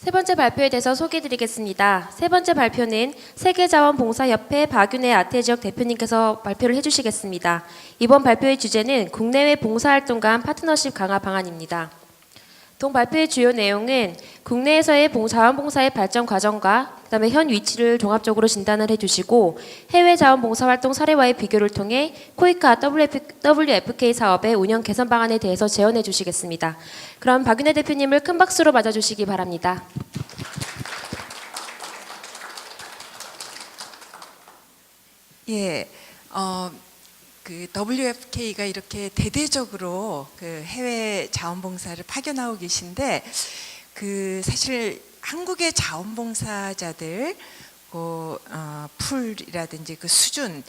세 번째 발표에 대해서 소개해드리겠습니다. 세 번째 발표는 세계자원봉사협회 박윤혜 아태지역 대표님께서 발표를 해주시겠습니다. 이번 발표의 주제는 국내외 봉사활동 간 파트너십 강화 방안입니다. 동 발표의 주요 내용은 국내에서의 자원봉사의 발전 과정과 그다음에 현 위치를 종합적으로 진단을 해주시고 해외 자원봉사활동 사례와의 비교를 통해 코이카 WFK 사업의 운영 개선 방안에 대해서 제언해 주시겠습니다. 그럼 박윤혜 대표님을 큰 박수로 맞아주시기 바랍니다. 예, 그 WFK가 이렇게 대대적으로 그 해외 자원봉사를 파견하고 계신데 그 사실 한국의 자원봉사자들 풀이라든지 그 수준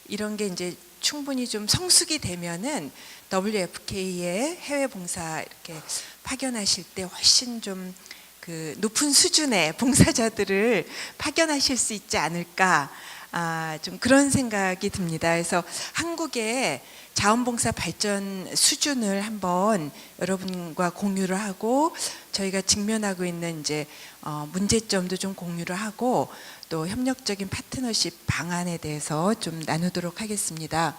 이런 게 이제 충분히 좀 성숙이 되면은 WFK의 해외 봉사 이렇게 파견하실 때 훨씬 좀 그 높은 수준의 봉사자들을 파견하실 수 있지 않을까. 좀 그런 생각이 듭니다. 그래서 한국의 자원봉사 발전 수준을 한번 여러분과 공유를 하고 저희가 직면하고 있는 이제 문제점도 좀 공유를 하고 또 협력적인 파트너십 방안에 대해서 좀 나누도록 하겠습니다.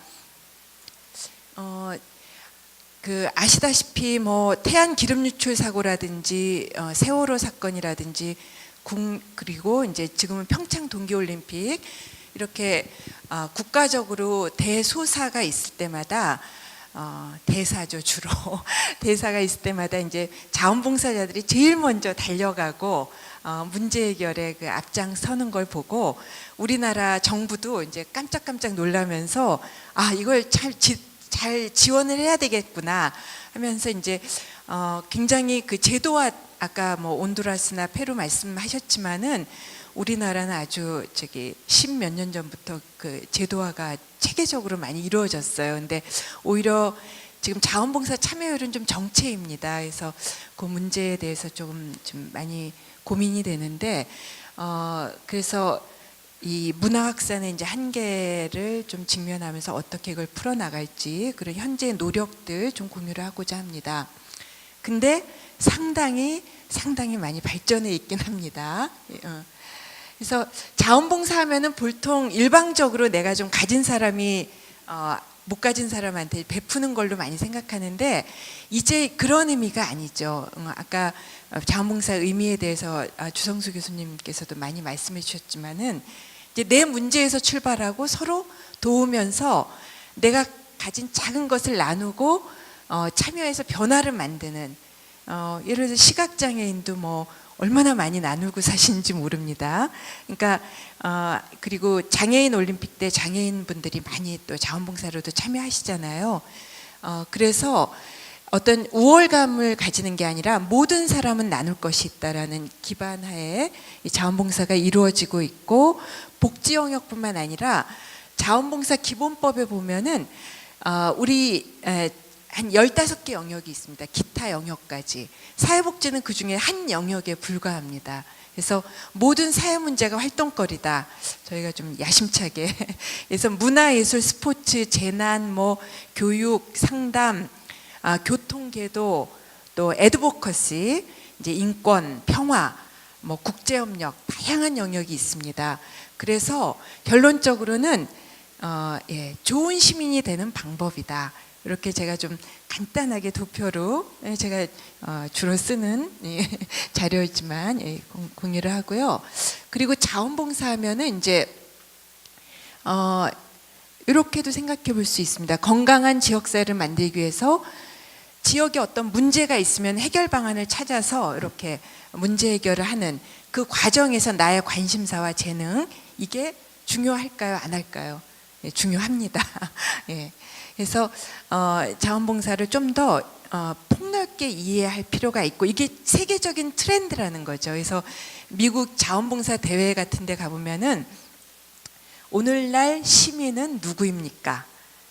그 아시다시피 뭐 태안 기름 유출 사고라든지 세월호 사건이라든지 그리고 이제 지금은 평창 동계올림픽 이렇게 국가적으로 대소사가 있을 때마다 대사죠 주로 대사가 있을 때마다 이제 자원봉사자들이 제일 먼저 달려가고 문제 해결에 그 앞장서는 걸 보고 우리나라 정부도 이제 깜짝깜짝 놀라면서 이걸 잘 지원을 해야 되겠구나 하면서 이제 굉장히 그 제도화 아까 뭐 온두라스나 페루 말씀하셨지만은 우리나라는 아주 십몇 년 전부터 그 제도화가 체계적으로 많이 이루어졌어요. 근데 오히려 지금 자원봉사 참여율은 좀 정체입니다. 그래서 그 문제에 대해서 좀 많이 고민이 되는데 그래서 이 문화 확산의 이제 한계를 좀 직면하면서 어떻게 이걸 풀어나갈지 그런 현재의 노력들 좀 공유를 하고자 합니다. 근데 상당히 많이 발전해 있긴 합니다. 그래서 자원봉사하면은 보통 일방적으로 내가 좀 가진 사람이 못 가진 사람한테 베푸는 걸로 많이 생각하는데 이제 그런 의미가 아니죠. 아까 자원봉사 의미에 대해서 주성수 교수님께서도 많이 말씀해 주셨지만은 이제 내 문제에서 출발하고 서로 도우면서 내가 가진 작은 것을 나누고 참여해서 변화를 만드는 예를 들어서 시각장애인도 뭐 얼마나 많이 나누고 사시는지 모릅니다. 그러니까 그리고 장애인 올림픽 때 장애인분들이 많이 또 자원봉사로도 참여하시잖아요. 그래서 어떤 우월감을 가지는 게 아니라 모든 사람은 나눌 것이 있다라는 기반하에 이 자원봉사가 이루어지고 있고 복지 영역뿐만 아니라 자원봉사 기본법에 보면은 우리 한 15개 영역이 있습니다. 기타 영역까지. 사회복지는 그중에 한 영역에 불과합니다. 그래서 모든 사회 문제가 활동거리다. 저희가 좀 야심차게 그래서 문화예술, 스포츠, 재난, 뭐 교육, 상담, 교통계도, 또 애드보커시, 이제 인권, 평화, 뭐 국제협력 다양한 영역이 있습니다. 그래서 결론적으로는 좋은 시민이 되는 방법이다. 이렇게 제가 좀 간단하게 도표로 제가 주로 쓰는 자료이지만 공유를 하고요. 그리고 자원봉사하면은 이제 이렇게도 생각해 볼 수 있습니다. 건강한 지역사회를 만들기 위해서 지역에 어떤 문제가 있으면 해결 방안을 찾아서 이렇게 문제 해결을 하는 그 과정에서 나의 관심사와 재능 이게 중요할까요? 안 할까요? 중요합니다. 예. 그래서 자원봉사를 좀 더 폭넓게 이해할 필요가 있고 이게 세계적인 트렌드라는 거죠. 그래서 미국 자원봉사 대회 같은 데 가보면은 오늘날 시민은 누구입니까?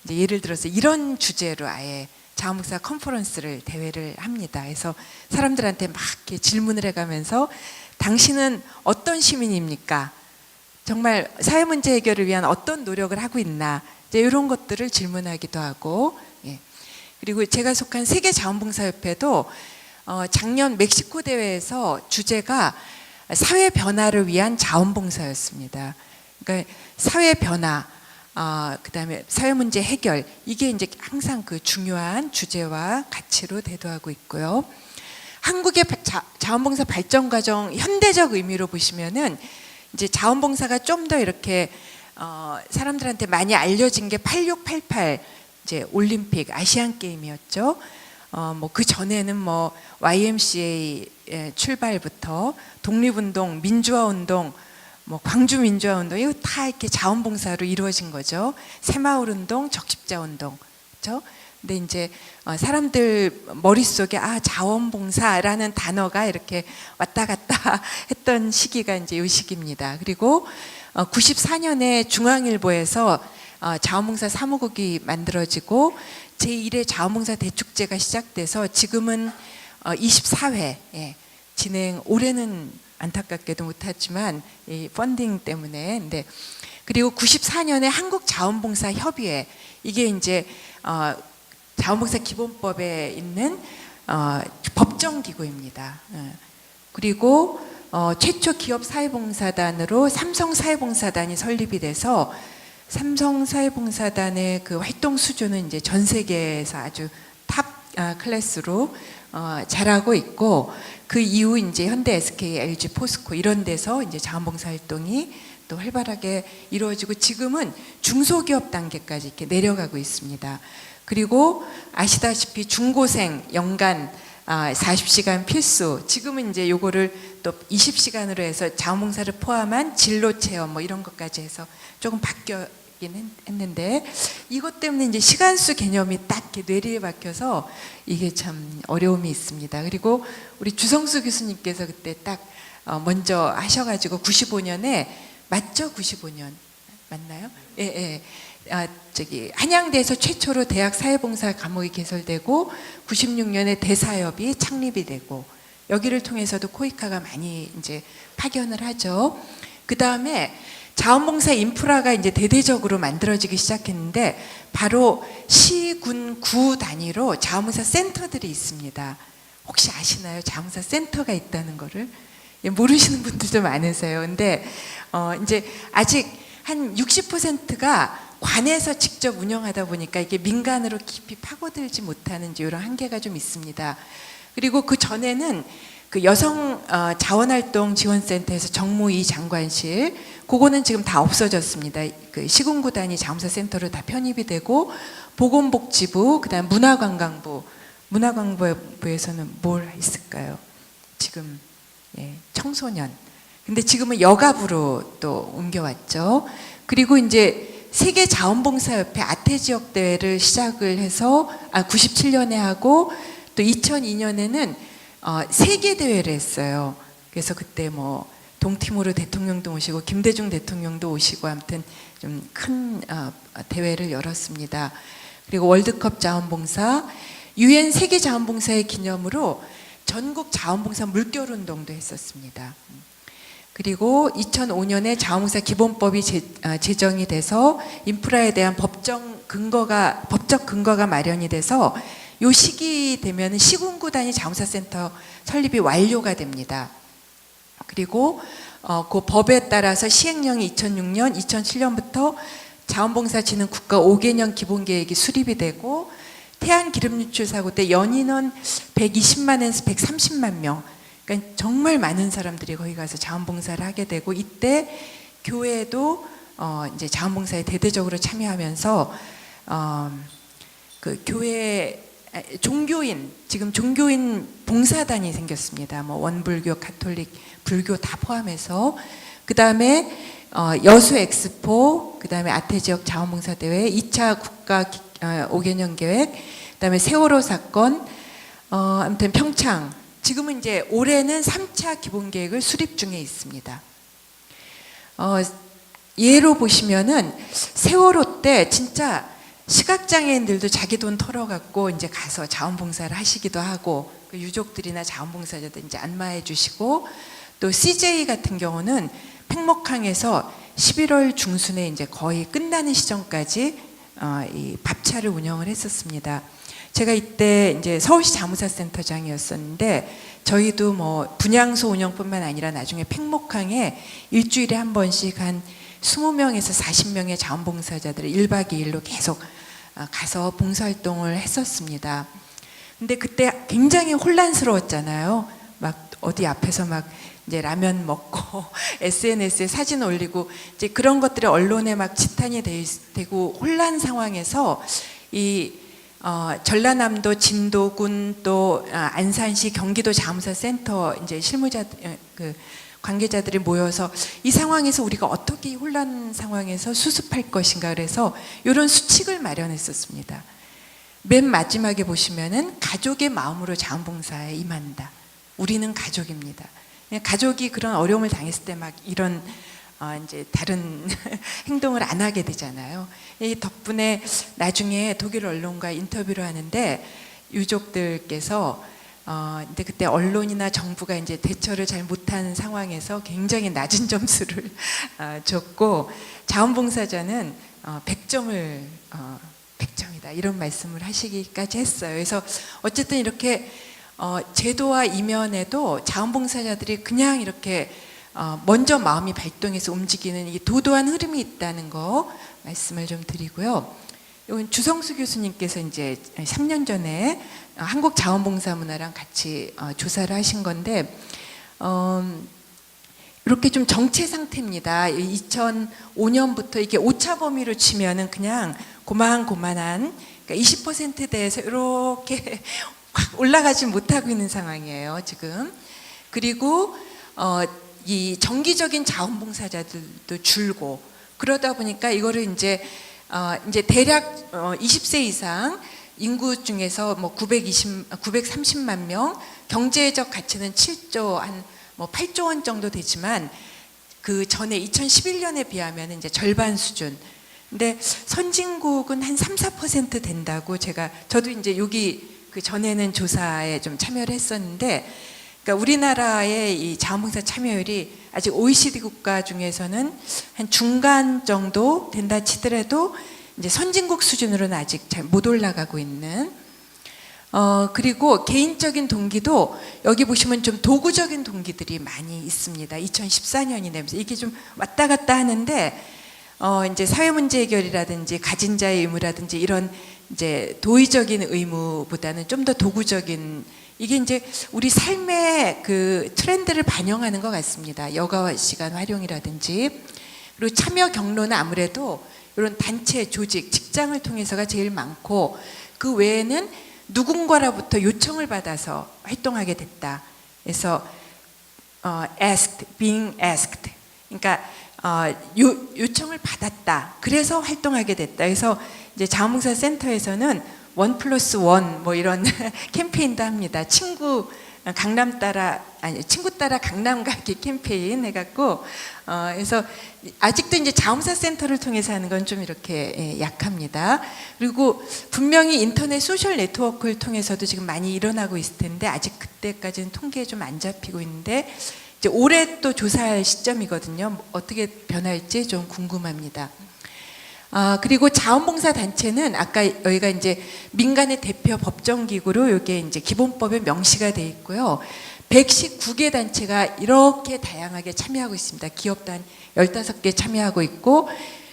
이제 예를 들어서 이런 주제로 아예 자원봉사 컨퍼런스를 대회를 합니다. 그래서 사람들한테 막 이렇게 질문을 해가면서 당신은 어떤 시민입니까? 정말 사회 문제 해결을 위한 어떤 노력을 하고 있나? 이제 이런 것들을 질문하기도 하고, 그리고 제가 속한 세계자원봉사협회도 작년 멕시코 대회에서 주제가 사회 변화를 위한 자원봉사였습니다. 그러니까 사회 변화, 그다음에 사회 문제 해결, 이게 이제 항상 그 중요한 주제와 가치로 대두하고 있고요. 한국의 자원봉사 발전 과정 현대적 의미로 보시면은 이제 자원봉사가 좀 더 이렇게 사람들한테 많이 알려진 게 8688 이제 올림픽 아시안 게임이었죠. 뭐 그 전에는 뭐 YMCA 출발부터 독립운동, 민주화운동, 뭐 광주 민주화운동 이거 다 이렇게 자원봉사로 이루어진 거죠. 새마을운동, 적십자운동, 그렇죠? 근데 이제 사람들 머릿속에 자원봉사라는 단어가 이렇게 왔다 갔다 했던 시기가 이제 이 시기입니다. 그리고 94년에 중앙일보에서 자원봉사 사무국이 만들어지고 제1회 자원봉사 대축제가 시작돼서 지금은 24회 진행, 올해는 안타깝게도 못했지만 이 펀딩 때문에. 근데 그리고 94년에 한국자원봉사협의회, 이게 이제 자원봉사 기본법에 있는 법정기구입니다. 그리고 최초 기업사회봉사단으로 삼성사회봉사단이 설립이 돼서 삼성사회봉사단의 그 활동 수준은 이제 전 세계에서 아주 탑 클래스로 잘하고 있고, 그 이후 이제 현대, SK, LG, 포스코 이런 데서 이제 자원봉사 활동이 또 활발하게 이루어지고 지금은 중소기업 단계까지 이렇게 내려가고 있습니다. 그리고 아시다시피 중고생 연간 40시간 필수, 지금은 이제 요거를 또 20시간으로 해서 자원봉사를 포함한 진로 체험 뭐 이런 것까지 해서 조금 바뀌긴 했는데, 이것 때문에 이제 시간수 개념이 딱 이렇게 뇌리에 박혀서 이게 참 어려움이 있습니다. 그리고 우리 주성수 교수님께서 그때 딱 먼저 하셔가지고 95년에 맞죠? 95년 맞나요? 예. 한양대에서 최초로 대학 사회봉사 과목이 개설되고 96년에 대사협이 창립이 되고, 여기를 통해서도 코이카가 많이 이제 파견을 하죠. 그 다음에 자원봉사 인프라가 이제 대대적으로 만들어지기 시작했는데, 바로 시, 군, 구 단위로 자원봉사 센터들이 있습니다. 혹시 아시나요? 자원봉사 센터가 있다는 거를? 모르시는 분들도 많으세요. 근데 이제 아직 한 60%가 관에서 직접 운영하다 보니까 이게 민간으로 깊이 파고들지 못하는 이런 한계가 좀 있습니다. 그리고 그 전에는 그 여성 자원활동 지원센터에서 정무위 장관실, 그거는 지금 다 없어졌습니다. 그 시군구 단위 자원봉사 센터로 다 편입이 되고, 보건복지부, 그다음 문화관광부에서는 뭘 있을까요? 지금 청소년. 근데 지금은 여가부로 또 옮겨왔죠. 그리고 이제 세계 자원봉사협회 아태지역 대회를 시작을 해서 97년에 하고, 또 2002년에는 세계 대회를 했어요. 그래서 그때 뭐 동티모르 대통령도 오시고 김대중 대통령도 오시고 아무튼 좀 큰 대회를 열었습니다. 그리고 월드컵 자원봉사, UN 세계 자원봉사의 기념으로 전국 자원봉사 물결운동도 했었습니다. 그리고 2005년에 자원봉사 기본법이 제정이 돼서 인프라에 대한 법적 근거가 마련이 돼서 요 시기 되면 시군구 단위 자원봉사 센터 설립이 완료가 됩니다. 그리고 그 법에 따라서 시행령이 2006년, 2007년부터 자원봉사진흥 국가 5개년 기본계획이 수립이 되고, 태안 기름 유출 사고 때 연인원 120만에서 130만 명, 그러니까 정말 많은 사람들이 거기 가서 자원봉사를 하게 되고, 이때 교회도 이제 자원봉사에 대대적으로 참여하면서 그 교회 종교인, 지금 종교인 봉사단이 생겼습니다. 뭐 원불교, 가톨릭, 불교 다 포함해서. 그 다음에 여수 엑스포, 그 다음에 아태지역 자원봉사 대회, 2차 국가 5개년 계획, 그 다음에 세월호 사건, 아무튼 평창. 지금은 이제 올해는 3차 기본계획을 수립 중에 있습니다. 예로 보시면은 세월호 때 진짜 시각장애인들도 자기 돈 털어갖고 이제 가서 자원봉사를 하시기도 하고, 그 유족들이나 자원봉사자들 이제 안마해 주시고, 또 CJ 같은 경우는 팽목항에서 11월 중순에 이제 거의 끝나는 시점까지 이 밥차를 운영을 했었습니다. 제가 이때 이제 서울시 자무사센터장이었었는데 저희도 뭐 분향소 운영뿐만 아니라 나중에 팽목항에 일주일에 한 번씩 한 20명에서 40명의 자원봉사자들이 1박 2일로 계속 가서 봉사활동을 했었습니다. 근데 그때 굉장히 혼란스러웠잖아요. 막 어디 앞에서 막 이제 라면 먹고 SNS에 사진 올리고 이제 그런 것들이 언론에 막 지탄이 되고 혼란 상황에서 이 전라남도 진도군 또 안산시 경기도 자무사센터 이제 실무자 그 관계자들이 모여서 이 상황에서 우리가 어떻게 이 혼란 상황에서 수습할 것인가 그래서 이런 수칙을 마련했었습니다. 맨 마지막에 보시면은 가족의 마음으로 자원봉사에 임한다. 우리는 가족입니다. 가족이 그런 어려움을 당했을 때 막 이런 이제 다른 행동을 안 하게 되잖아요. 이 덕분에 나중에 독일 언론과 인터뷰를 하는데 유족들께서 근데 그때 언론이나 정부가 이제 대처를 잘 못한 상황에서 굉장히 낮은 점수를 줬고 자원봉사자는 100점을 100점이다 이런 말씀을 하시기까지 했어요. 그래서 어쨌든 이렇게 제도와 이면에도 자원봉사자들이 그냥 이렇게 먼저 마음이 발동해서 움직이는 이 도도한 흐름이 있다는 거 말씀을 좀 드리고요. 이건 주성수 교수님께서 이제 3년 전에 한국 자원봉사 문화랑 같이 조사를 하신 건데 이렇게 좀 정체 상태입니다. 2005년부터 이게 오차 범위로 치면은 그냥 고만한 그러니까 20%대에서 이렇게 확 올라가지 못하고 있는 상황이에요, 지금. 그리고 이 정기적인 자원봉사자들도 줄고 그러다 보니까 이거를 이제 대략 20세 이상 인구 중에서 뭐 930만 명, 경제적 가치는 7조 한 뭐 8조 원 정도 되지만 그 전에 2011년에 비하면 이제 절반 수준. 근데 선진국은 한 3, 4% 된다고 저도 이제 여기 그 전에는 조사에 좀 참여를 했었는데, 그러니까 우리나라의 이 자원봉사 참여율이 아직 OECD 국가 중에서는 한 중간 정도 된다 치더라도 이제 선진국 수준으로는 아직 잘 못 올라가고 있는. 그리고 개인적인 동기도 여기 보시면 좀 도구적인 동기들이 많이 있습니다. 2014년이 되면서 이게 좀 왔다 갔다 하는데 이제 사회 문제 해결이라든지 가진 자의 의무라든지 이런 이제 도의적인 의무보다는 좀 더 도구적인 이게 이제 우리 삶의 그 트렌드를 반영하는 것 같습니다. 여가 시간 활용이라든지 그리고 참여 경로는 아무래도 이런 단체, 조직, 직장을 통해서가 제일 많고 그 외에는 누군가로부터 요청을 받아서 활동하게 됐다. 그래서 asked, being asked. 그러니까 요청을 받았다. 그래서 활동하게 됐다. 그래서 이제 자원봉사 센터에서는 1+1 뭐 이런 캠페인도 합니다. 친구 따라 강남 가기 캠페인 해갖고 그래서 아직도 이제 자원봉사 센터를 통해서 하는 건 좀 이렇게 약합니다. 그리고 분명히 인터넷 소셜 네트워크를 통해서도 지금 많이 일어나고 있을 텐데 아직 그때까지는 통계에 좀 안 잡히고 있는데 이제 올해 또 조사할 시점이거든요. 어떻게 변할지 좀 궁금합니다. 그리고 자원봉사 단체는 아까 여기가 이제 민간의 대표 법정기구로 이게 이제 기본법에 명시가 돼 있고요. 119개 단체가 이렇게 다양하게 참여하고 있습니다. 기업도 한 15개 참여하고 있고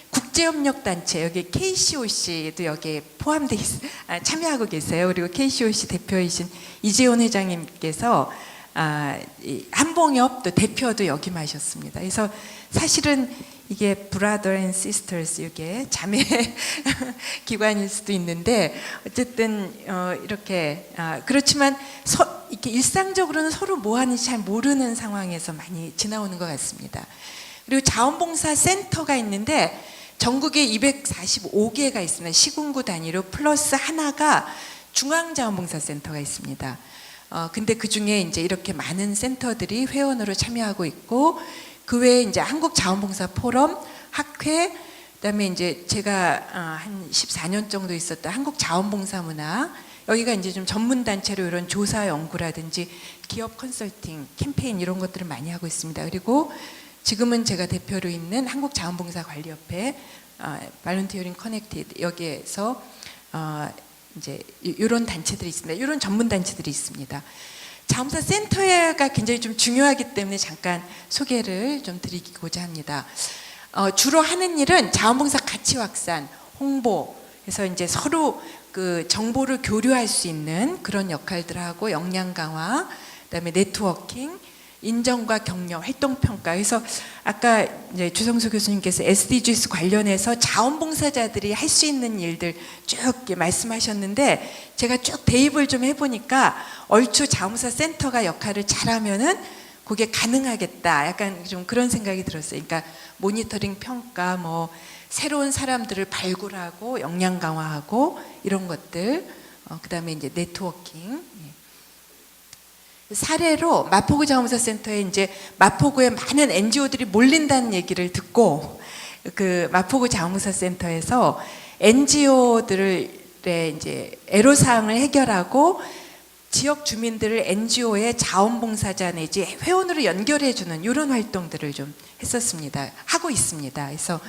국제협력단체 여기 KCOC도 여기에 포함돼 참여하고 계세요. 그리고 KCOC 대표이신 이재원 회장님께서 한봉협 또 대표도 역임하셨습니다. 그래서 사실은 이게 brother and sisters 이게 자매 기관일 수도 있는데 어쨌든 이렇게 그렇지만 이렇게 일상적으로는 서로 뭐 하는지 잘 모르는 상황에서 많이 지나오는 것 같습니다. 그리고 자원봉사 센터가 있는데 전국에 245개가 있습니다. 시군구 단위로 플러스 하나가 중앙자원봉사센터가 있습니다. 근데 그 중에 이제 이렇게 많은 센터들이 회원으로 참여하고 있고 그 외에 이제 한국자원봉사 포럼, 학회, 그다음에 이제 제가 한 14년 정도 있었던 한국자원봉사 문화 여기가 이제 좀 전문 단체로 이런 조사 연구라든지 기업 컨설팅, 캠페인 이런 것들을 많이 하고 있습니다. 그리고 지금은 제가 대표로 있는 한국자원봉사관리협회 발런티어링 커넥티드 여기에서 이제 이런 단체들이 있습니다. 이런 전문 단체들이 있습니다. 자원봉사 센터가 굉장히 좀 중요하기 때문에 잠깐 소개를 좀 드리고자 합니다. 주로 하는 일은 자원봉사 가치 확산, 홍보, 그래서 이제 서로 그 정보를 교류할 수 있는 그런 역할들하고 역량 강화, 그다음에 네트워킹, 인정과 격려, 활동 평가. 그래서 아까 이제 주성수 교수님께서 SDGs 관련해서 자원봉사자들이 할 수 있는 일들 쭉 이렇게 말씀하셨는데 제가 쭉 대입을 좀 해보니까 얼추 자원봉사 센터가 역할을 잘하면은 그게 가능하겠다. 약간 좀 그런 생각이 들었어요. 그러니까 모니터링 평가, 뭐 새로운 사람들을 발굴하고 역량 강화하고 이런 것들, 그다음에 이제 네트워킹. 사례로 마포구 자원봉사 센터에 이제 마포구에 많은 NGO들이 몰린다는 얘기를 듣고 그 마포구 자원봉사 센터에서 NGO들의 이제 애로사항을 해결하고 지역 주민들을 NGO의 자원봉사자 내지 회원으로 연결해주는 이런 활동들을 좀 했었습니다. 하고 있습니다. 그래서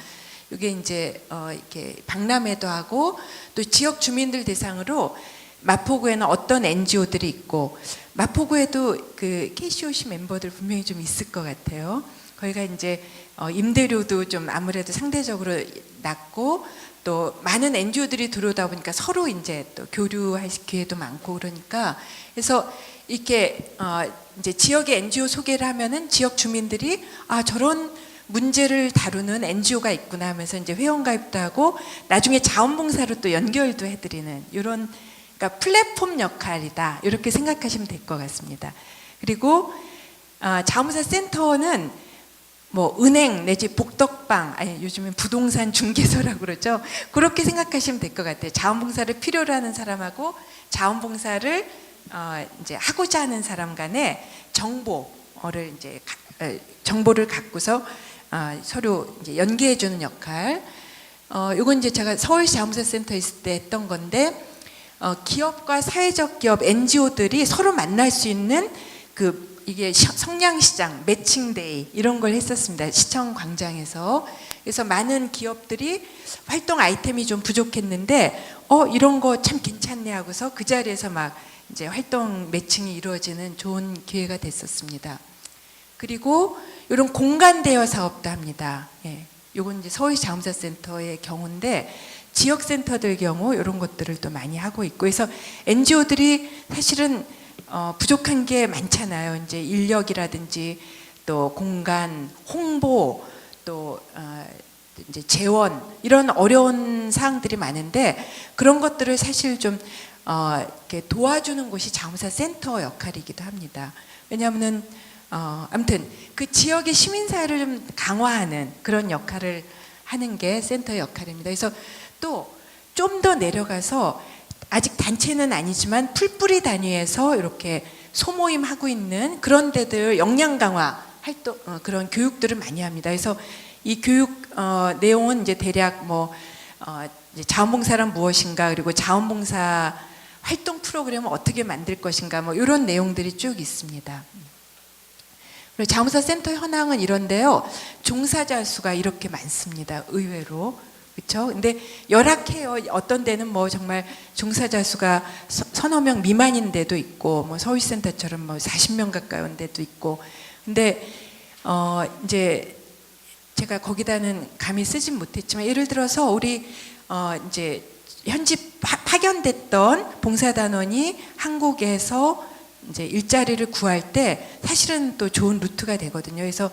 이게 이제 이렇게 박람회도 하고 또 지역 주민들 대상으로 마포구에는 어떤 NGO들이 있고 마포구에도 그 KCOC 멤버들 분명히 좀 있을 것 같아요. 거기가 이제 임대료도 좀 아무래도 상대적으로 낮고 또 많은 NGO들이 들어오다 보니까 서로 이제 또 교류할 기회도 많고 그러니까 그래서 이렇게 이제 지역의 NGO 소개를 하면은 지역 주민들이 아 저런 문제를 다루는 NGO가 있구나 하면서 이제 회원가입도 하고 나중에 자원봉사로 또 연결도 해드리는 이런 그러니까 플랫폼 역할이다 이렇게 생각하시면 될 것 같습니다. 그리고 자원봉사 센터는 뭐 은행 내지 복덕방 아니 요즘엔 부동산 중개소라고 그러죠. 그렇게 생각하시면 될 것 같아요. 자원봉사를 필요로 하는 사람하고 자원봉사를 이제 하고자 하는 사람 간의 정보를 이제 정보를 갖고서 서로 이제 연계해 주는 역할. 요건 이제 제가 서울시 자원봉사 센터 있을 때 했던 건데 기업과 사회적 기업 NGO들이 서로 만날 수 있는 그 이게 성냥시장, 매칭데이 이런 걸 했었습니다. 시청 광장에서. 그래서 많은 기업들이 활동 아이템이 좀 부족했는데 이런 거 참 괜찮네 하고서 그 자리에서 막 이제 활동 매칭이 이루어지는 좋은 기회가 됐었습니다. 그리고 이런 공간 대여 사업도 합니다. 예. 요건 이제 서울시 자원봉사 센터의 경우인데 지역 센터들 경우 이런 것들을 또 많이 하고 있고 그래서 NGO들이 사실은 부족한 게 많잖아요. 이제 인력이라든지 또 공간, 홍보, 또 이제 재원 이런 어려운 사항들이 많은데 그런 것들을 사실 좀 이렇게 도와주는 곳이 자원봉사 센터 역할이기도 합니다. 왜냐하면은 아무튼 그 지역의 시민사회를 좀 강화하는 그런 역할을 하는 게 센터의 역할입니다. 그래서 또 좀 더 내려가서 아직 단체는 아니지만 풀뿌리 단위에서 이렇게 소모임 하고 있는 그런 데들 역량 강화 활동 그런 교육들을 많이 합니다. 그래서 이 교육 내용은 이제 대략 뭐 이제 자원봉사란 무엇인가 그리고 자원봉사 활동 프로그램을 어떻게 만들 것인가 뭐 이런 내용들이 쭉 있습니다. 그리고 자원봉사 센터 현황은 이런데요. 종사자 수가 이렇게 많습니다. 의외로. 그렇죠? 근데 열악해요. 어떤 데는 뭐 정말 종사자 수가 서너 명 미만인 데도 있고 뭐 서울센터처럼 뭐 40명 가까운 데도 있고 근데 이제 제가 거기다는 감히 쓰진 못했지만 예를 들어서 우리 이제 현지 파견됐던 봉사단원이 한국에서 이제 일자리를 구할 때 사실은 또 좋은 루트가 되거든요. 그래서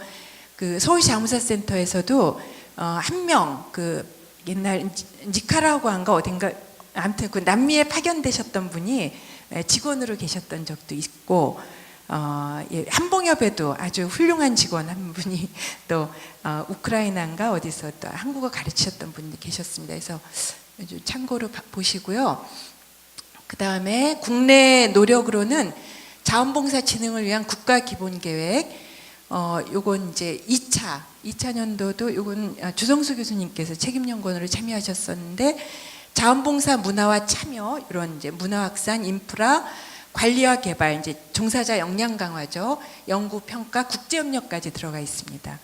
그 서울시 자원봉사 센터에서도 한 명 그 옛날 니카라구아인가 어딘가 아무튼 그 남미에 파견되셨던 분이 직원으로 계셨던 적도 있고 예, 한봉협에도 아주 훌륭한 직원 한 분이 또 우크라이나인가 어디서 또 한국어 가르치셨던 분이 계셨습니다. 그래서 참고로 보시고요. 그 다음에 국내 노력으로는 자원봉사 진흥을 위한 국가 기본 계획 요건 이제 2차 년도도 요건 주성수 교수님께서 책임연구원으로 참여하셨었는데 자원봉사 문화와 참여 이런 이제 문화 확산, 인프라, 관리와 개발 이제 종사자 역량 강화죠. 연구, 평가, 국제 협력까지 들어가 있습니다.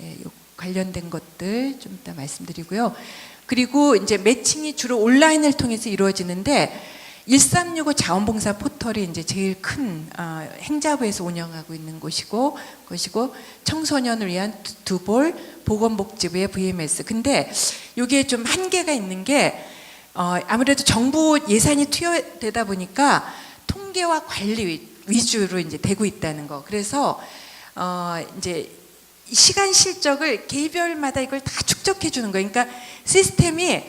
예, 요 관련된 것들 좀 이따 말씀드리고요. 그리고 이제 매칭이 주로 온라인을 통해서 이루어지는데 1365 자원봉사 포털이 이제 제일 큰 행자부에서 운영하고 있는 곳이고 청소년을 위한 두볼 보건복지부의 VMS. 근데 이게 좀 한계가 있는 게 아무래도 정부 예산이 투여되다 보니까 통계와 관리 위주로 이제 되고 있다는 거. 그래서 이제 시간 실적을 개별마다 이걸 다 축적해 주는 거예요. 그러니까 시스템이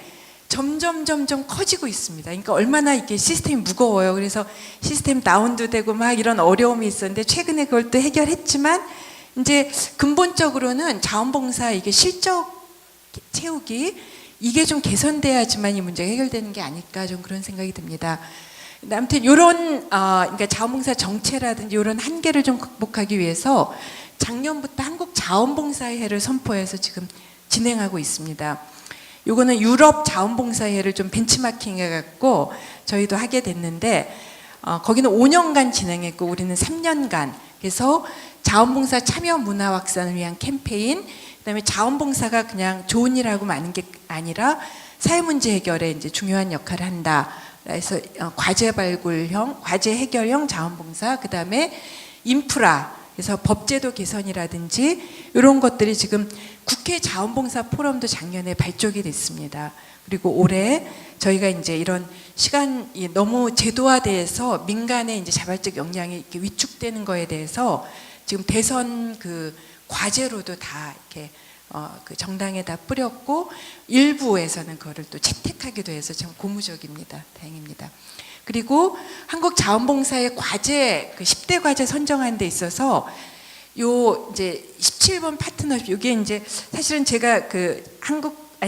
점점 커지고 있습니다. 그러니까 얼마나 이게 시스템이 무거워요. 그래서 시스템 다운도 되고 막 이런 어려움이 있었는데 최근에 그걸 또 해결했지만 이제 근본적으로는 자원봉사 이게 실적 채우기 이게 좀 개선돼야지만 이 문제가 해결되는 게 아닐까 좀 그런 생각이 듭니다. 아무튼 이런 그러니까 자원봉사 정체라든지 이런 한계를 좀 극복하기 위해서 작년부터 한국 자원봉사회를 선포해서 지금 진행하고 있습니다. 요거는 유럽 자원봉사회를 좀 벤치마킹 해갖고 저희도 하게 됐는데 거기는 5년간 진행했고 우리는 3년간. 그래서 자원봉사 참여 문화 확산을 위한 캠페인, 그다음에 자원봉사가 그냥 좋은 일하고 마는 게 아니라 사회 문제 해결에 이제 중요한 역할을 한다. 그래서 과제 발굴형, 과제 해결형 자원봉사, 그다음에 인프라, 그래서 법제도 개선이라든지 이런 것들이 지금 국회 자원봉사 포럼도 작년에 발족이 됐습니다. 그리고 올해 저희가 이제 이런 시간이 너무 제도화돼서 민간의 이제 자발적 역량이 이렇게 위축되는 거에 대해서 지금 대선 그 과제로도 다 이렇게 그 정당에다 뿌렸고 일부에서는 그거를 또 채택하기도 해서 참 고무적입니다. 다행입니다. 그리고 한국 자원봉사의 과제 그 10대 과제 선정하는 데 있어서 요 이제 17번 파트너십 요게 이제 사실은 제가 그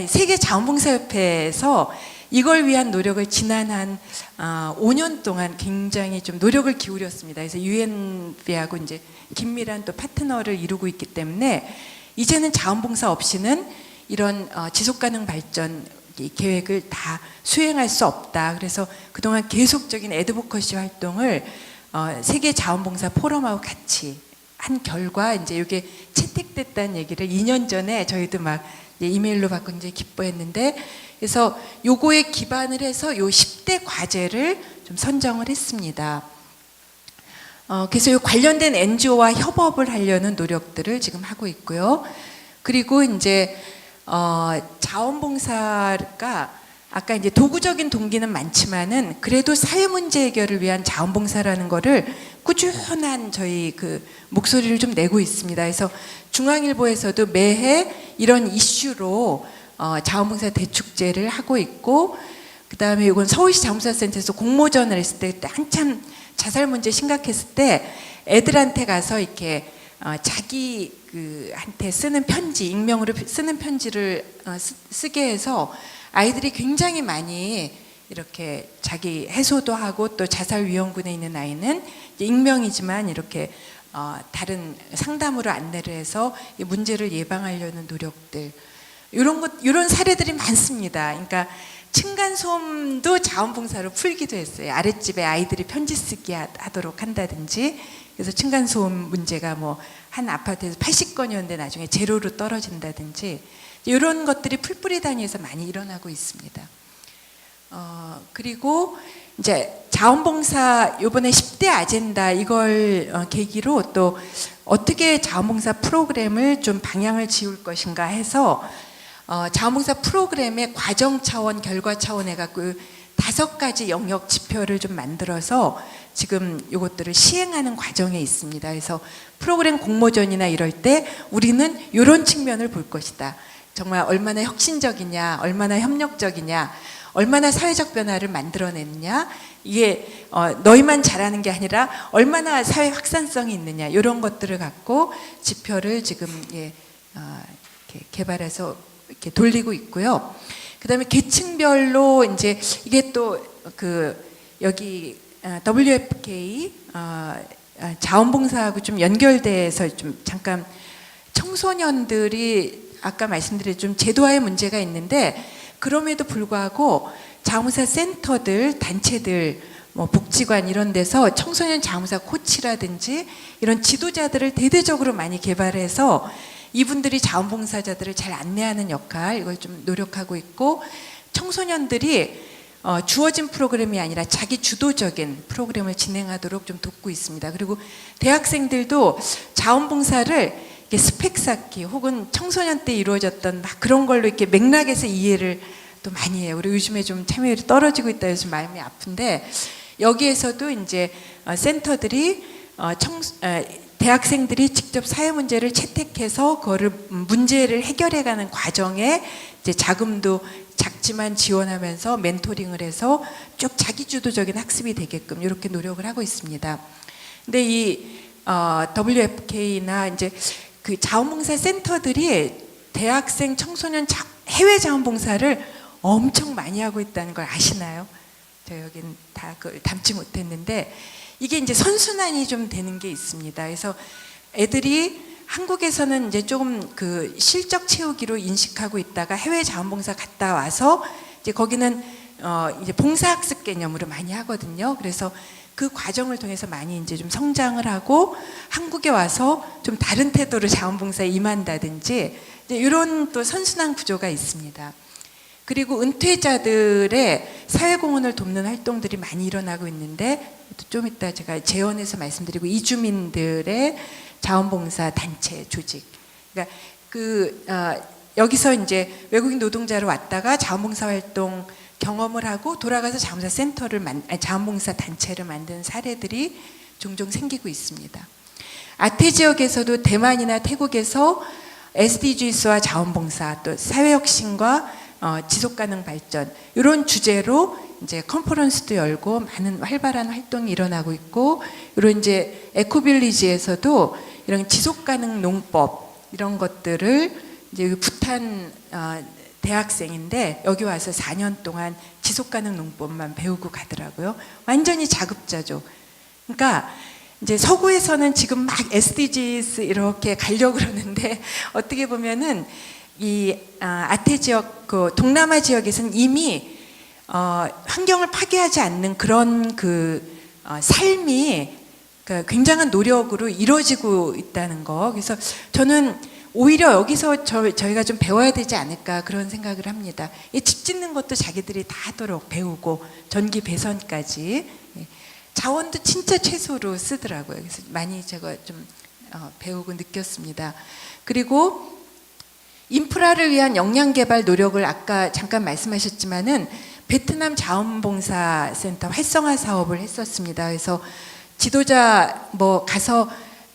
세계 자원봉사협회에서 이걸 위한 노력을 지난 한 5년 동안 굉장히 좀 노력을 기울였습니다. 그래서 UNB하고 이제 긴밀한 또 파트너를 이루고 있기 때문에 이제는 자원봉사 없이는 이런 지속가능 발전 계획을 다 수행할 수 없다. 그래서 그동안 계속적인 애드보커시 활동을 세계 자원봉사 포럼하고 같이 한 결과 이제 이게 채택됐다는 얘기를 2년 전에 저희도 막 이메일로 받고 굉장히 기뻐했는데, 그래서 요거에 기반을 해서 요 10대 과제를 좀 선정을 했습니다. 그래서 요 관련된 NGO와 협업을 하려는 노력들을 지금 하고 있고요. 그리고 이제 자원봉사가 아까 이제 도구적인 동기는 많지만은 그래도 사회 문제 해결을 위한 자원봉사라는 거를 꾸준한 저희 그 목소리를 좀 내고 있습니다. 그래서 중앙일보에서도 매해 이런 이슈로 자원봉사 대축제를 하고 있고, 그 다음에 이건 서울시 자원봉사센터에서 공모전을 했을 때 그때 한참 자살 문제 심각했을 때 애들한테 가서 이렇게 자기 한테 쓰는 편지, 익명으로 쓰는 편지를 쓰게 해서 아이들이 굉장히 많이 이렇게 자기 해소도 하고, 또 자살 위험군에 있는 아이는 익명이지만 이렇게 다른 상담으로 안내를 해서 이 문제를 예방하려는 노력들, 이런 사례들이 많습니다. 그러니까 층간소음도 자원봉사로 풀기도 했어요. 아랫집에 아이들이 편지 쓰기 하도록 한다든지. 그래서 층간소음 문제가 뭐 한 아파트에서 80건이었는데 나중에 제로로 떨어진다든지, 이런 것들이 풀뿌리 단위에서 많이 일어나고 있습니다. 그리고 이제 자원봉사 요번에 10대 아젠다 이걸 계기로 또 어떻게 자원봉사 프로그램을 좀 방향을 지을 것인가 해서 자원봉사 프로그램의 과정 차원, 결과 차원 해갖고 5가지 영역 지표를 좀 만들어서 지금 이것들을 시행하는 과정에 있습니다. 그래서 프로그램 공모전이나 이럴 때 우리는 이런 측면을 볼 것이다. 정말 얼마나 혁신적이냐, 얼마나 협력적이냐, 얼마나 사회적 변화를 만들어냈냐, 이게 너희만 잘하는 게 아니라 얼마나 사회 확산성이 있느냐, 이런 것들을 갖고 지표를 지금 이렇게 개발해서 이렇게 돌리고 있고요. 그다음에 계층별로 이제 이게 또 여기 WFK 자원봉사하고 좀 연결돼서 좀 잠깐, 청소년들이 아까 말씀드린 좀 제도화의 문제가 있는데 그럼에도 불구하고 자원봉사 센터들, 단체들, 뭐 복지관 이런 데서 청소년 자원봉사 코치라든지 이런 지도자들을 대대적으로 많이 개발해서 이분들이 자원봉사자들을 잘 안내하는 역할, 이걸 좀 노력하고 있고, 청소년들이 주어진 프로그램이 아니라 자기 주도적인 프로그램을 진행하도록 좀 돕고 있습니다. 그리고 대학생들도 자원봉사를 이렇게 스펙 쌓기 혹은 청소년 때 이루어졌던 막 그런 걸로 이렇게 맥락에서 이해를 또 많이 해요. 그리고 요즘에 좀 참여율이 떨어지고 있다 해서 마음이 아픈데, 여기에서도 이제 센터들이 대학생들이 직접 사회 문제를 채택해서 그거를 문제를 해결해가는 과정에 이제 자금도 작지만 지원하면서 멘토링을 해서 쭉 자기주도적인 학습이 되게끔 이렇게 노력을 하고 있습니다. 근데 이 WFK나 이제 그 자원봉사 센터들이 대학생 청소년 해외 자원봉사를 엄청 많이 하고 있다는 걸 아시나요? 저 여긴 다 그걸 담지 못했는데, 이게 이제 선순환이 좀 되는 게 있습니다. 그래서 애들이 한국에서는 이제 조금 그 실적 채우기로 인식하고 있다가 해외 자원봉사 갔다 와서 이제 거기는 이제 봉사학습 개념으로 많이 하거든요. 그래서 그 과정을 통해서 많이 이제 좀 성장을 하고 한국에 와서 좀 다른 태도로 자원봉사에 임한다든지 이제 이런 또 선순환 구조가 있습니다. 그리고 은퇴자들의 사회공헌을 돕는 활동들이 많이 일어나고 있는데, 좀 이따 제가 재원에서 말씀드리고, 이주민들의 자원봉사 단체 조직, 그러니까 여기서 이제 외국인 노동자로 왔다가 자원봉사 활동 경험을 하고 돌아가서 자원봉사 단체를 만든 사례들이 종종 생기고 있습니다. 아태 지역에서도 대만이나 태국에서 SDGs와 자원봉사, 또 사회혁신과 지속가능 발전, 이런 주제로 이제 컨퍼런스도 열고 많은 활발한 활동이 일어나고 있고, 이런 이제 에코빌리지에서도 이런 지속가능 농법 이런 것들을 이제 부탄 대학생인데 여기 와서 4년 동안 지속가능 농법만 배우고 가더라고요. 완전히 자급자족. 그러니까 이제 서구에서는 지금 막 SDGs 이렇게 가려고 그러는데, 어떻게 보면은 이 아태 지역, 그 동남아 지역에서는 이미 환경을 파괴하지 않는 그런 삶이 굉장한 노력으로 이루어지고 있다는 거. 그래서 저는 오히려 여기서 저희가 좀 배워야 되지 않을까 그런 생각을 합니다. 집 짓는 것도 자기들이 다 하도록 배우고 전기 배선까지, 자원도 진짜 최소로 쓰더라고요. 그래서 많이 제가 좀 배우고 느꼈습니다. 그리고 인프라를 위한 역량개발 노력을 아까 잠깐 말씀하셨지만은 베트남 자원봉사센터 활성화 사업을 했었습니다. 그래서 지도자 가서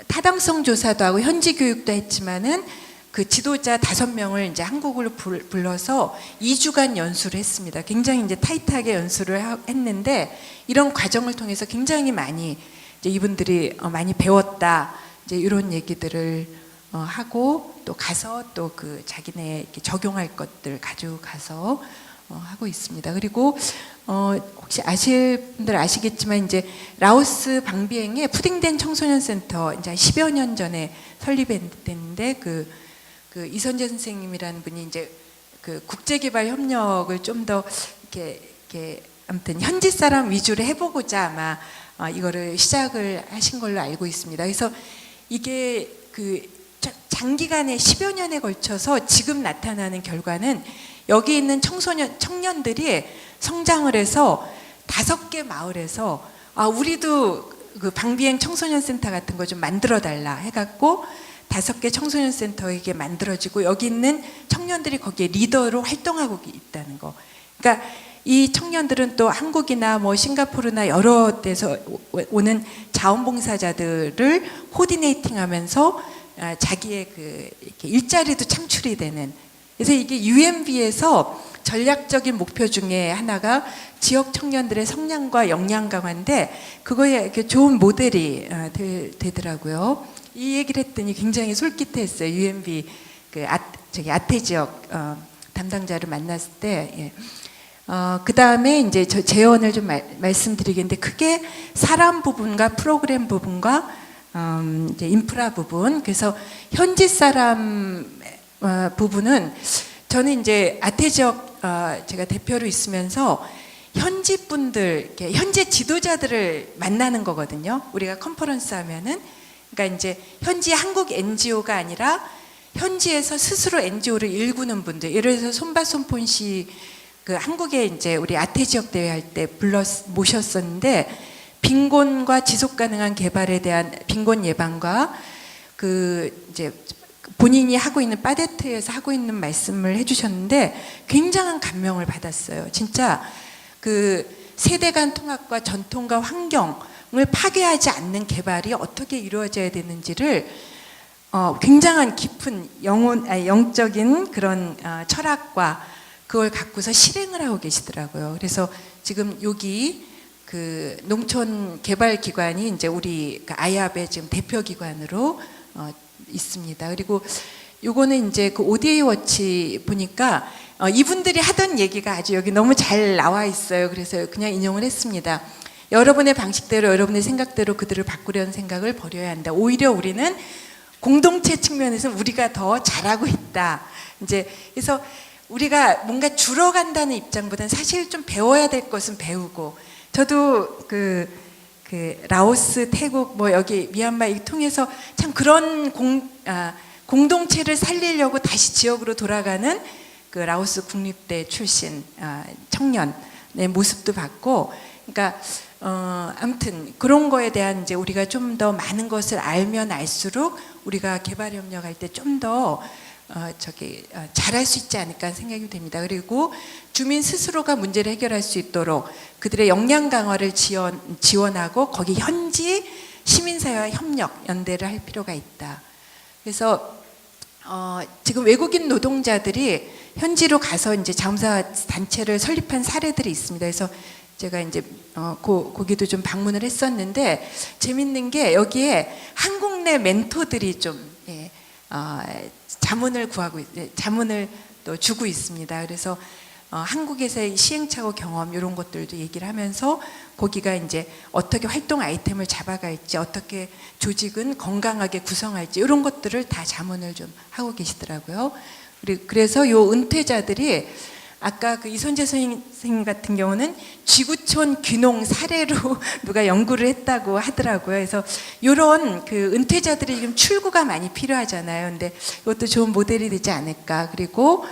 타당성 조사도 하고 현지 교육도 했지만은 그 지도자 5명을 이제 한국으로 불러서 2주간 연수를 했습니다. 굉장히 이제 타이트하게 연수를 했는데, 이런 과정을 통해서 굉장히 많이 이제 이분들이 많이 배웠다, 이제 이런 얘기들을 하고, 또 가서 또 그 자기네 이렇게 적용할 것들 가지고 가서 하고 있습니다. 그리고 혹시 아실 분들 아시겠지만 이제 라오스 방비행에 푸딩된 청소년 센터 이제 10여 년 전에 설립됐는데, 그 이선재 선생님이라는 분이 이제 그 국제개발 협력을 좀 더 이렇게 아무튼 현지 사람 위주로 해보고자 아마 이거를 시작을 하신 걸로 알고 있습니다. 그래서 이게 장기간에 10여 년에 걸쳐서 지금 나타나는 결과는, 여기 있는 청년들이 성장을 해서 5개 마을에서 우리도 그 방비행 청소년 센터 같은 거 좀 만들어 달라 해갖고 5개 청소년 센터에게 만들어지고, 여기 있는 청년들이 거기에 리더로 활동하고 있다는 거. 그러니까 이 청년들은 또 한국이나 싱가포르나 여러 데서 오는 자원봉사자들을 코디네이팅하면서 자기의 이렇게 일자리도 창출이 되는. 그래서 이게 UNB에서 전략적인 목표 중에 하나가 지역 청년들의 성장과 역량 강화인데, 그거에 이렇게 좋은 모델이 되더라고요. 이 얘기를 했더니 굉장히 솔깃했어요. UNB 아태 지역 담당자를 만났을 때. 예. 그 다음에 이제 저 재원을 좀 말씀드리겠는데, 크게 사람 부분과 프로그램 부분과 이제 인프라 부분. 그래서 현지 사람 부분은 저는 이제 아태 지역 제가 대표로 있으면서 현지 분들, 현재 지도자들을 만나는 거거든요. 우리가 컨퍼런스 하면은, 그러니까 이제 현지 한국 NGO가 아니라 현지에서 스스로 NGO를 일구는 분들, 예를 들어서 손바손폰 씨 그 한국에 이제 우리 아태 지역 대회 할 때 모셨었는데 빈곤과 지속 가능한 개발에 대한 빈곤 예방과 그 이제 본인이 하고 있는 파데트에서 하고 있는 말씀을 해주셨는데 굉장한 감명을 받았어요. 진짜 그 세대 간 통합과 전통과 환경을 파괴하지 않는 개발이 어떻게 이루어져야 되는지를 굉장한 깊은 영적인 그런 철학과 그걸 갖고서 실행을 하고 계시더라고요. 그래서 지금 여기 그 농촌 개발 기관이 이제 우리 그 아이압의 지금 대표 기관으로 있습니다. 그리고 요거는 이제 그 ODA 워치 보니까 이분들이 하던 얘기가 아주 여기 너무 잘 나와 있어요. 그래서 그냥 인용을 했습니다. 여러분의 방식대로 여러분의 생각대로 그들을 바꾸려는 생각을 버려야 한다. 오히려 우리는 공동체 측면에서 우리가 더 잘하고 있다. 이제 그래서 우리가 뭔가 줄어간다는 입장보다는 사실 좀 배워야 될 것은 배우고, 저도 그 라오스, 태국, 뭐 여기 미얀마 이 통해서 참 그런 공동체를 살리려고 다시 지역으로 돌아가는 그 라오스 국립대 출신 청년의 모습도 봤고, 그러니까 아무튼 그런 거에 대한 이제 우리가 좀 더 많은 것을 알면 알수록 우리가 개발 협력할 때 좀 더 잘할 수 있지 않을까 생각이 됩니다. 그리고 주민 스스로가 문제를 해결할 수 있도록 그들의 역량 강화를 지원하고 거기 현지 시민사회와 협력 연대를 할 필요가 있다. 그래서 지금 외국인 노동자들이 현지로 가서 이제 자원봉사 단체를 설립한 사례들이 있습니다. 그래서 제가 이제 거기도 좀 방문을 했었는데 재밌는 게 여기에 한국 내 멘토들이 좀 자문을 또 주고 있습니다. 그래서 한국에서의 시행착오 경험 이런 것들도 얘기를 하면서 거기가 이제 어떻게 활동 아이템을 잡아갈지, 어떻게 조직은 건강하게 구성할지 이런 것들을 다 자문을 좀 하고 계시더라고요. 그래서 요 은퇴자들이 아까 그 이선재 선생님 같은 경우는 지구촌 귀농 사례로 누가 연구를 했다고 하더라고요. 그래서 이런 그 은퇴자들이 지금 출구가 많이 필요하잖아요. 근데 이것도 좋은 모델이 되지 않을까. 그리고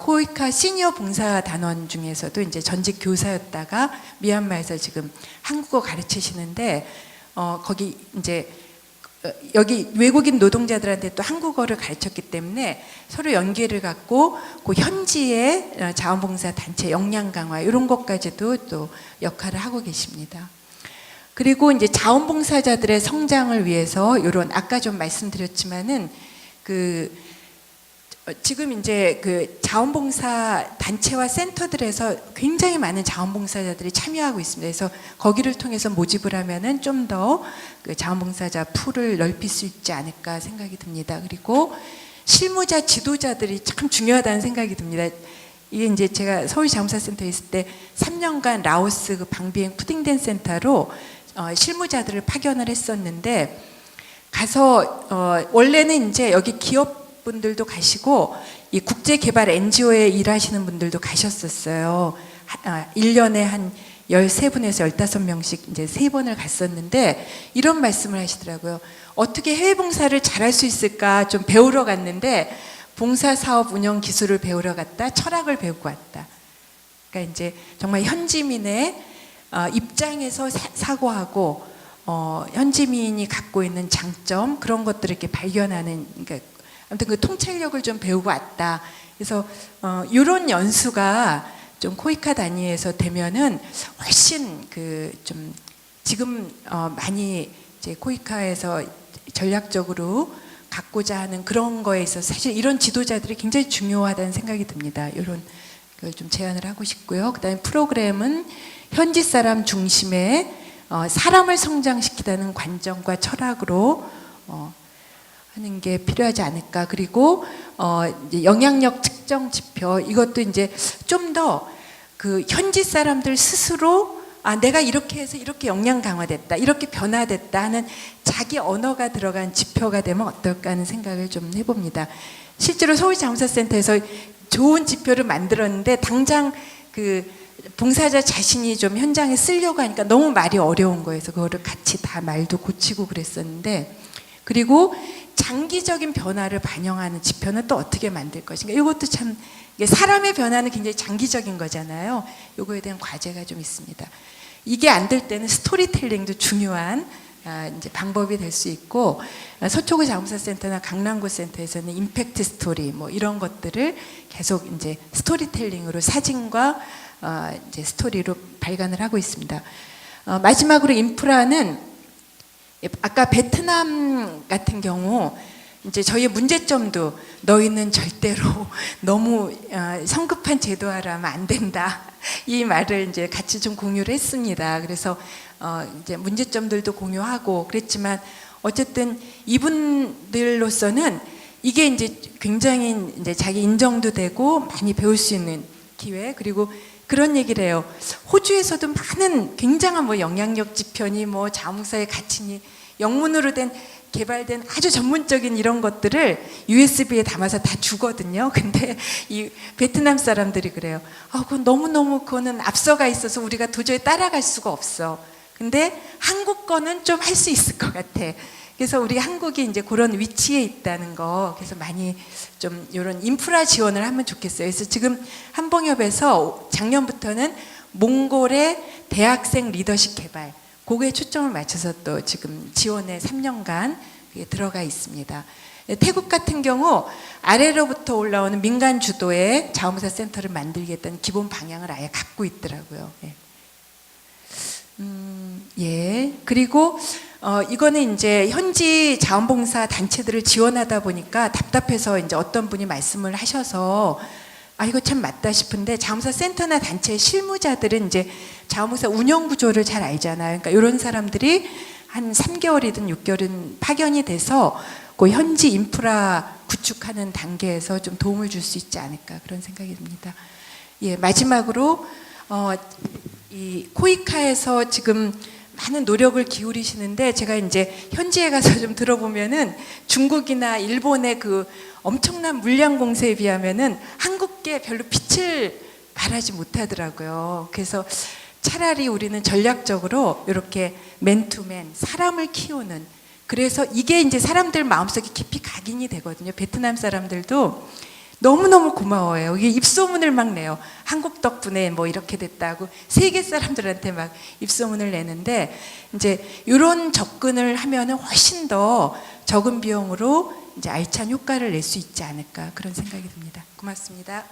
코이카 시니어 봉사 단원 중에서도 이제 전직 교사였다가 미얀마에서 지금 한국어 가르치시는데 거기 이제 여기 외국인 노동자들한테 또 한국어를 가르쳤기 때문에 서로 연계를 갖고 그 현지의 자원봉사 단체 역량 강화 이런 것까지도 또 역할을 하고 계십니다. 그리고 이제 자원봉사자들의 성장을 위해서 이런 아까 좀 말씀드렸지만은 지금 이제 그 자원봉사 단체와 센터들에서 굉장히 많은 자원봉사자들이 참여하고 있습니다. 그래서 거기를 통해서 모집을 하면은 좀 더 그 자원봉사자 풀을 넓힐 수 있지 않을까 생각이 듭니다. 그리고 실무자 지도자들이 참 중요하다는 생각이 듭니다. 이게 이제 제가 서울 자원봉사센터에 있을 때 3년간 라오스 그 방비행 푸딩댄 센터로 실무자들을 파견을 했었는데 가서 원래는 이제 여기 기업 분들도 가시고 이 국제개발 NGO에 일하시는 분들도 가셨었어요. 1년에 한 13분에서 15명씩 이제 3번을 갔었는데 이런 말씀을 하시더라고요. 어떻게 해외 봉사를 잘할 수 있을까 좀 배우러 갔는데 봉사사업 운영 기술을 배우러 갔다 철학을 배우고 왔다. 그러니까 이제 정말 현지민의 입장에서 사고하고 현지민이 갖고 있는 장점 그런 것들을 이렇게 발견하는, 그러니까 아무튼 그 통찰력을 좀 배우고 왔다. 그래서 이런 연수가 좀 코이카 단위에서 되면은 훨씬 그 좀 지금 많이 이제 코이카에서 전략적으로 갖고자 하는 그런 거에 있어서 사실 이런 지도자들이 굉장히 중요하다는 생각이 듭니다. 이런 걸 좀 제안을 하고 싶고요. 그다음에 프로그램은 현지 사람 중심의 사람을 성장시키다는 관점과 철학으로 하는 게 필요하지 않을까. 그리고 이제 영향력 측정 지표 이것도 이제 좀 더 그 현지 사람들 스스로 내가 이렇게 해서 이렇게 역량 강화됐다, 이렇게 변화됐다 하는 자기 언어가 들어간 지표가 되면 어떨까 하는 생각을 좀 해봅니다. 실제로 서울자원봉사센터에서 좋은 지표를 만들었는데 당장 그 봉사자 자신이 좀 현장에 쓰려고 하니까 너무 말이 어려운 거여서 그거를 같이 다 말도 고치고 그랬었는데 그리고 장기적인 변화를 반영하는 지표는 또 어떻게 만들 것인가. 이것도 참 이게 사람의 변화는 굉장히 장기적인 거잖아요. 이거에 대한 과제가 좀 있습니다. 이게 안 될 때는 스토리텔링도 중요한 이제 방법이 될 수 있고, 서초구 자원봉사센터나 강남구 센터에서는 임팩트 스토리 뭐 이런 것들을 계속 이제 스토리텔링으로 사진과 이제 스토리로 발간을 하고 있습니다. 마지막으로 인프라는 아까 베트남 같은 경우 이제 저희의 문제점도 너희는 절대로 너무 성급한 제도화라면 안 된다. 이 말을 이제 같이 좀 공유를 했습니다. 그래서 이제 문제점들도 공유하고 그랬지만 어쨌든 이분들로서는 이게 이제 굉장히 이제 자기 인정도 되고 많이 배울 수 있는 기회, 그리고 그런 얘기를 해요. 호주에서도 많은 굉장한 뭐 영향력 지표니 뭐 자원봉사의 가치니 영문으로 개발된 아주 전문적인 이런 것들을 USB에 담아서 다 주거든요. 근데 이 베트남 사람들이 그래요. 그건 너무너무 그거는 앞서가 있어서 우리가 도저히 따라갈 수가 없어. 근데 한국 거는 좀 할 수 있을 것 같아. 그래서 우리 한국이 이제 그런 위치에 있다는 거, 그래서 많이 좀 이런 인프라 지원을 하면 좋겠어요. 그래서 지금 한봉협에서 작년부터는 몽골의 대학생 리더십 개발, 그거에 초점을 맞춰서 또 지금 지원에 3년간 들어가 있습니다. 태국 같은 경우 아래로부터 올라오는 민간 주도의 자원봉사 센터를 만들겠다는 기본 방향을 아예 갖고 있더라고요. 예. 그리고 이거는 이제 현지 자원봉사 단체들을 지원하다 보니까 답답해서 이제 어떤 분이 말씀을 하셔서 이거 참 맞다 싶은데, 자원봉사 센터나 단체의 실무자들은 이제 자원봉사 운영 구조를 잘 알잖아요. 그러니까 이런 사람들이 한 3개월이든 6개월은 파견이 돼서 그 현지 인프라 구축하는 단계에서 좀 도움을 줄 수 있지 않을까, 그런 생각이 듭니다. 예, 마지막으로 이 코이카에서 지금 많은 노력을 기울이시는데, 제가 이제 현지에 가서 좀 들어보면은 중국이나 일본의 그 엄청난 물량 공세에 비하면은 한국계 별로 빛을 발하지 못하더라고요. 그래서 차라리 우리는 전략적으로 이렇게 맨투맨 사람을 키우는, 그래서 이게 이제 사람들 마음속에 깊이 각인이 되거든요. 베트남 사람들도 너무너무 고마워요. 이게 입소문을 막 내요. 한국 덕분에 뭐 이렇게 됐다고 세계 사람들한테 막 입소문을 내는데, 이제 이런 접근을 하면은 훨씬 더 적은 비용으로 이제 알찬 효과를 낼 수 있지 않을까, 그런 생각이 듭니다. 고맙습니다.